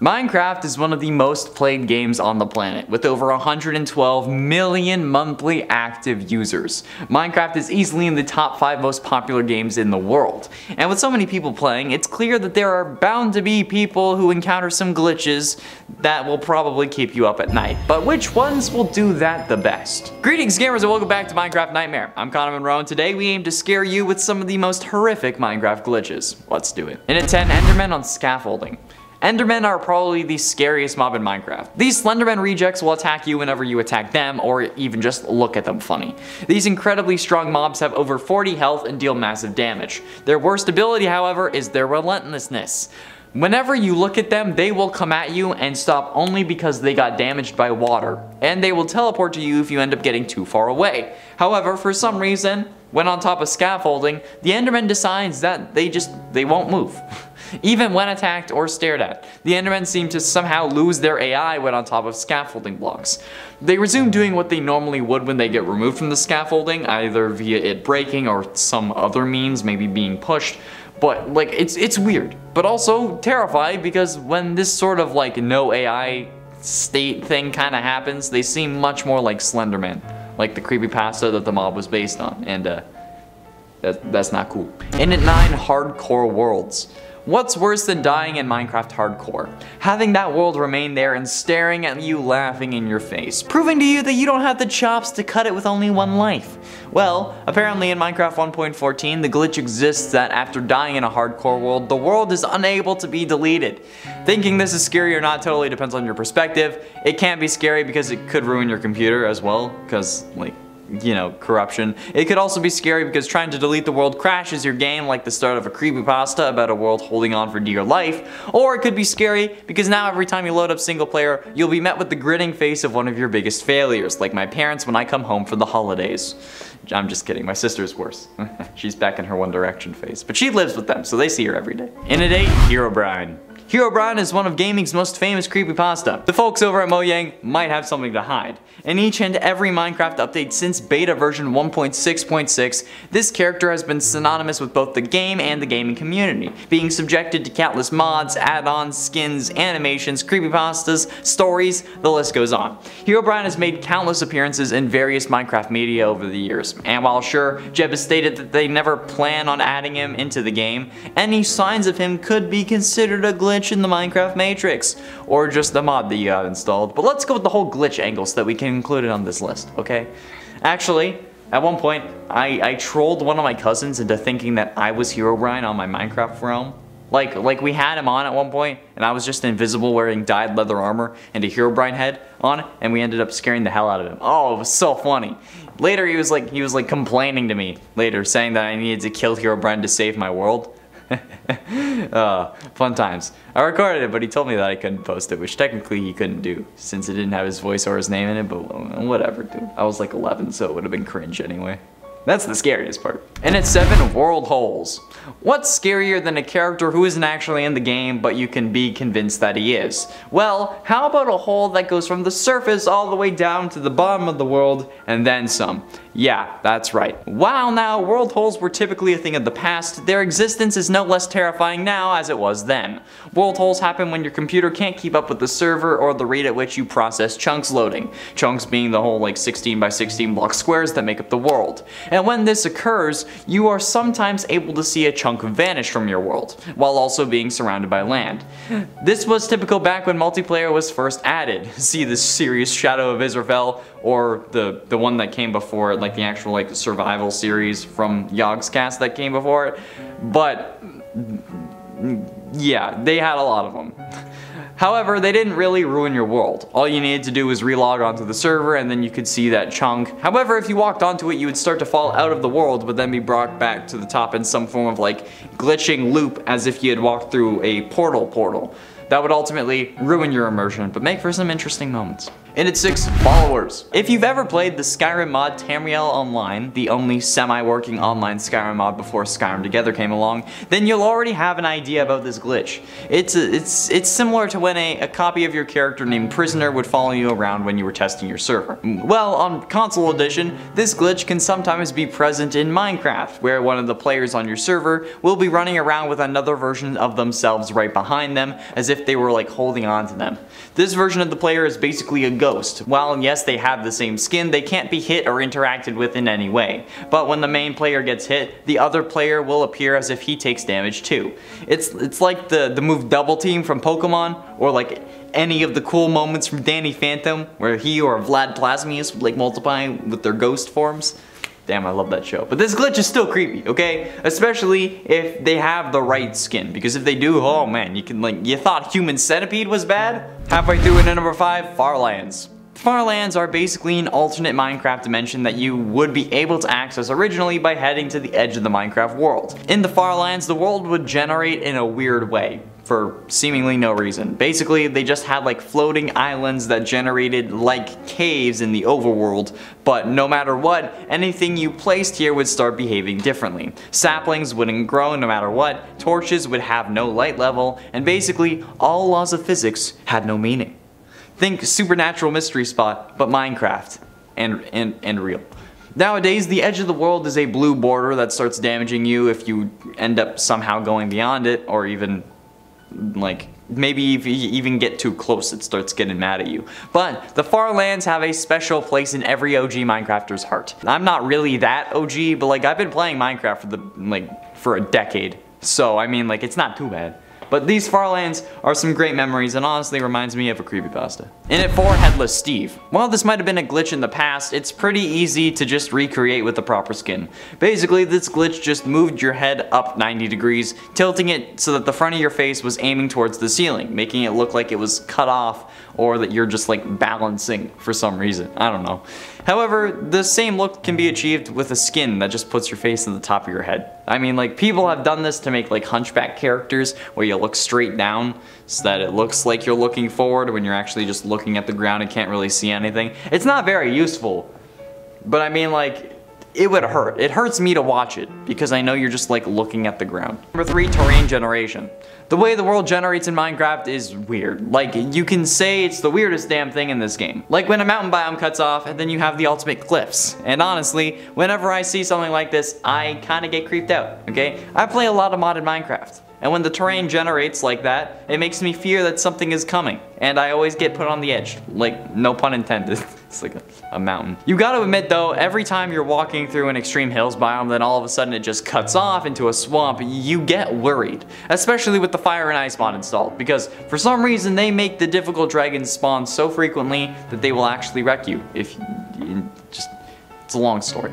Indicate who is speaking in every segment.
Speaker 1: Minecraft is one of the most played games on the planet, with over 112 million monthly active users. Minecraft is easily in the top 5 most popular games in the world. And with so many people playing, it's clear that there are bound to be people who encounter some glitches that will probably keep you up at night. But which ones will do that the best? Greetings gamers and welcome back to Minecraft Nightmare. I'm Connor Monroe and today we aim to scare you with some of the most horrific Minecraft glitches. Let's do it. In at 10, Endermen on scaffolding. Endermen are probably the scariest mob in Minecraft. These Slenderman rejects will attack you whenever you attack them or even just look at them funny. These incredibly strong mobs have over 40 health and deal massive damage. Their worst ability, however, is their relentlessness. Whenever you look at them, they will come at you and stop only because they got damaged by water, and they will teleport to you if you end up getting too far away. However, for some reason, when on top of scaffolding, the Enderman decides that they won't move. Even when attacked or stared at, the Endermen seem to somehow lose their AI when on top of scaffolding blocks. They resume doing what they normally would when they get removed from the scaffolding, either via it breaking or some other means, maybe being pushed. But like, it's weird, but also terrifying because when this sort of like no AI state thing kind of happens, they seem much more like Slenderman, like the creepypasta that the mob was based on, and that's not cool. In at 9, hardcore worlds. What's worse than dying in Minecraft Hardcore? Having that world remain there and staring at you laughing in your face, proving to you that you don't have the chops to cut it with only one life. Well, apparently in Minecraft 1.14 the glitch exists that after dying in a hardcore world, the world is unable to be deleted. Thinking this is scary or not totally depends on your perspective. It can't be scary because it could ruin your computer as well, because like, you know, corruption. It could also be scary because trying to delete the world crashes your game like the start of a creepypasta about a world holding on for dear life. Or it could be scary because now every time you load up single player, you'll be met with the grinning face of one of your biggest failures, like my parents when I come home for the holidays. I'm just kidding, my sister's worse. She's back in her One Direction phase, but she lives with them, so they see her every day. In at 8, HEROBRINE. HEROBRINE is one of gaming's most famous creepypasta. The folks over at Mojang might have something to hide. In each and every Minecraft update since beta version 1.6.6, this character has been synonymous with both the game and the gaming community, being subjected to countless mods, add-ons, skins, animations, creepypastas, stories, the list goes on. HEROBRINE has made countless appearances in various Minecraft media over the years, and while sure, Jeb has stated that they never plan on adding him into the game, any signs of him could be considered a glitch in the Minecraft Matrix, or just the mod that you got installed. But let's go with the whole glitch angle so that we can include it on this list, okay? Actually, at one point, I trolled one of my cousins into thinking that I was HEROBRINE on my Minecraft realm. Like we had him on at one point, and I was just invisible wearing dyed leather armor and a HEROBRINE head on, and we ended up scaring the hell out of him. Oh, it was so funny. Later he was like complaining to me later, saying that I needed to kill HEROBRINE to save my world. Fun times. I recorded it, but he told me that I couldn't post it, which technically he couldn't do, since it didn't have his voice or his name in it, but whatever, dude. I was like 11, so it would have been cringe anyway. That's the scariest part. And at 7, world holes. What's scarier than a character who isn't actually in the game, but you can be convinced that he is? Well, how about a hole that goes from the surface all the way down to the bottom of the world, and then some? Yeah, that's right. While now world holes were typically a thing of the past, their existence is no less terrifying now as it was then. World holes happen when your computer can't keep up with the server or the rate at which you process chunks loading. Chunks being the whole like 16 by 16 block squares that make up the world. And when this occurs, you are sometimes able to see a chunk vanish from your world, while also being surrounded by land. This was typical back when multiplayer was first added. See the serious Shadow of Israfel, or the one that came before it, like the actual like survival series from Yogscast that came before it. But yeah, they had a lot of them. However, they didn't really ruin your world. All you needed to do was relog onto the server and then you could see that chunk. However, if you walked onto it, you would start to fall out of the world, but then be brought back to the top in some form of like glitching loop, as if you had walked through a portal. That would ultimately ruin your immersion, but make for some interesting moments. And at 6, followers. If you've ever played the Skyrim mod Tamriel Online, the only semi-working online Skyrim mod before Skyrim Together came along, then you'll already have an idea about this glitch. It's similar to when a copy of your character named Prisoner would follow you around when you were testing your server. Well, on console edition, this glitch can sometimes be present in Minecraft, where one of the players on your server will be running around with another version of themselves right behind them, as if if they were like holding on to them. This version of the player is basically a ghost. While yes, they have the same skin, they can't be hit or interacted with in any way. But when the main player gets hit, the other player will appear as if he takes damage too. It's like the move Double Team from Pokemon, or like any of the cool moments from Danny Phantom, where he or Vlad Plasmius would like multiply with their ghost forms. Damn, I love that show. But this glitch is still creepy, okay? Especially if they have the right skin. Because if they do, oh man, you thought Human Centipede was bad? Halfway through into number 5, Farlands. Farlands are basically an alternate Minecraft dimension that you would be able to access originally by heading to the edge of the Minecraft world. In the Farlands, the world would generate in a weird way, for seemingly no reason. Basically, they just had like floating islands that generated like caves in the overworld, but no matter what, anything you placed here would start behaving differently. Saplings wouldn't grow no matter what, torches would have no light level, and basically all laws of physics had no meaning. Think Supernatural Mystery Spot, but Minecraft, and real. Nowadays, the edge of the world is a blue border that starts damaging you if you end up somehow going beyond it, or even like maybe if you even get too close, it starts getting mad at you. But the Farlands have a special place in every OG Minecrafter's heart. I'm not really that OG, but like I've been playing Minecraft for a decade, so I mean like it's not too bad. But these Farlands are some great memories and honestly reminds me of a creepypasta. In at 4, Headless Steve. While this might have been a glitch in the past, it's pretty easy to just recreate with the proper skin. Basically, this glitch just moved your head up 90 degrees, tilting it so that the front of your face was aiming towards the ceiling, making it look like it was cut off or that you're just like balancing for some reason. I don't know. However, the same look can be achieved with a skin that just puts your face in the top of your head. I mean, like, people have done this to make like hunchback characters where you look straight down so that it looks like you're looking forward when you're actually just looking at the ground and can't really see anything. It's not very useful, but I mean, like, it would hurt. It hurts me to watch it because I know you're just like looking at the ground. Number 3, terrain generation. The way the world generates in Minecraft is weird. Like, you can say it's the weirdest damn thing in this game. Like when a mountain biome cuts off and then you have the ultimate cliffs. And honestly, whenever I see something like this, I kinda get creeped out, okay? I play a lot of modded Minecraft. And when the terrain generates like that, it makes me fear that something is coming. And I always get put on the edge. Like, no pun intended. It's like a mountain. You gotta admit though, every time you're walking through an extreme hills biome, then all of a sudden it just cuts off into a swamp, you get worried. Especially with the fire and ice mod installed, because for some reason they make the difficult dragons spawn so frequently that they will actually wreck you. It's a long story.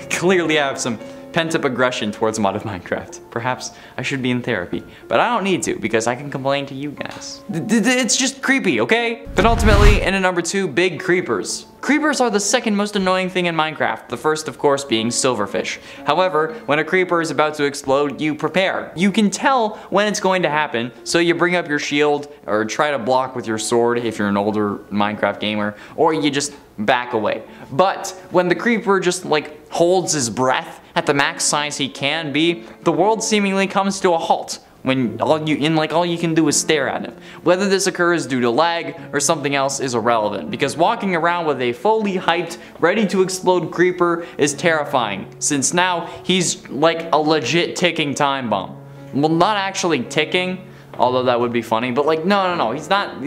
Speaker 1: Clearly I have some pent-up aggression towards modded Minecraft. Perhaps I should be in therapy, but I don't need to because I can complain to you guys. It's just creepy, okay? But ultimately, in at number 2, big creepers. Creepers are the second most annoying thing in Minecraft, the first of course being silverfish. However, when a creeper is about to explode, you prepare. You can tell when it's going to happen, so you bring up your shield or try to block with your sword if you're an older Minecraft gamer, or you just back away. But when the creeper just like holds his breath at the max size he can be, the world seemingly comes to a halt. When all you can do is stare at him. Whether this occurs due to lag or something else is irrelevant, because walking around with a fully hyped, ready to explode creeper is terrifying, since now he's like a legit ticking time bomb. Well, not actually ticking, although that would be funny, but like no, he's not.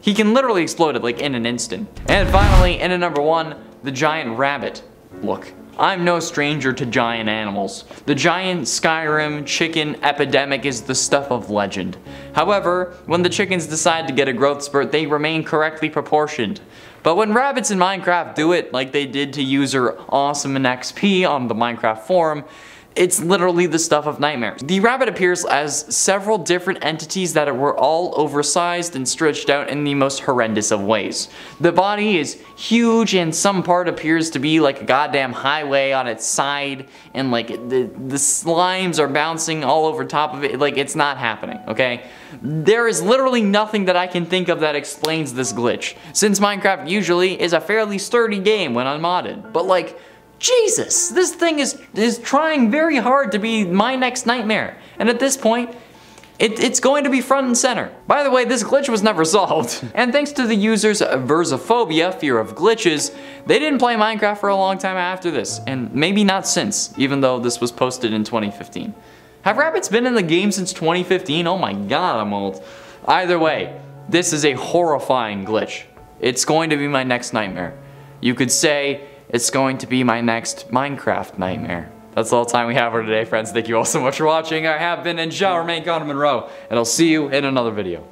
Speaker 1: He can literally explode it like in an instant. And finally, in at number 1, the giant rabbit. Look, I'm no stranger to giant animals. The giant Skyrim chicken epidemic is the stuff of legend. However, when the chickens decide to get a growth spurt, they remain correctly proportioned. But when rabbits in Minecraft do it like they did to user Awesome and XP on the Minecraft forum, it's literally the stuff of nightmares. The rabbit appears as several different entities that were all oversized and stretched out in the most horrendous of ways. The body is huge and some part appears to be like a goddamn highway on its side, and like the slimes are bouncing all over top of it. Like, it's not happening, okay? There is literally nothing that I can think of that explains this glitch, since Minecraft usually is a fairly sturdy game when unmodded. But like, Jesus, this thing is trying very hard to be my next nightmare. And at this point, it's going to be front and center. By the way, this glitch was never solved. And thanks to the user's versophobia, fear of glitches, they didn't play Minecraft for a long time after this. And maybe not since, even though this was posted in 2015. Have rabbits been in the game since 2015? Oh my god, I'm old. Either way, this is a horrifying glitch. It's going to be my next nightmare. You could say it's going to be my next Minecraft nightmare. That's all the time we have for today, friends. Thank you all so much for watching. I have been and shall remain Connor Monroe, and I'll see you in another video.